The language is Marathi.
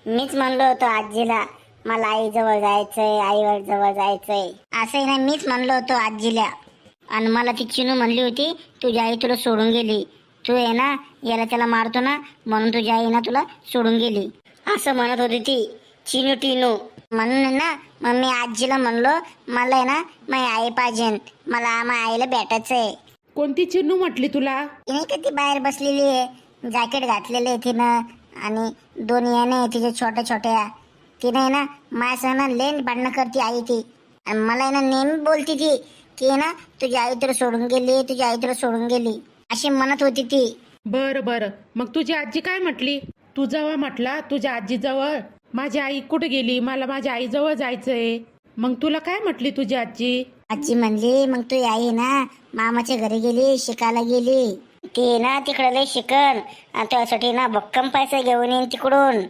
मीच म्हणलो होतो आजीला मला आईजवळ जायचंय, आईवर जवळ जायचंय असंही नाही. मीच म्हणलो होतो आजीला. आणि मला ती चिनू म्हणली होती तुझी आई तुला सोडून गेली, तू आहे ना याला त्याला मारतो ना म्हणून तुझी आई ना तुला सोडून गेली असं म्हणत होती ती चिनू टिनू. म्हणून ना मग मी आजीला म्हणलो मला आहे ना माझी आई पाहिजे, मला माझ्या आईला भेटायचंय. कोणती चिन्नू म्हटली तुला? नाही का ती बाहेर बसलेली आहे, जॅकेट घातलेलं आहे तिनं आणि दोन याने आहे तिच्या छोट्या छोट्या. तिने आहे ना माझ्या ना लेन भांडणं करते आई ती. आणि मला आहे ना नेहमी बोलती ती की ना तुझी आई तुला सोडून गेली, तुझी आई तुला सोडून गेली अशी म्हणत होती ती. बरं बरं, मग तुझी आजी काय म्हटली? तू जेव्हा म्हटला तुझ्या आजीजवळ माझी आई कुठे गेली, मला माझ्या आईजवळ जायचंय, मग तुला काय म्हटली तुझी आजी? आजी म्हणली मग तू आई ना मामाच्या घरी गेली, शिकायला गेली. ती ना तिकडे लय शिकन आणि त्यासाठी ना भक्कम पैसे घेऊन येईन तिकडून.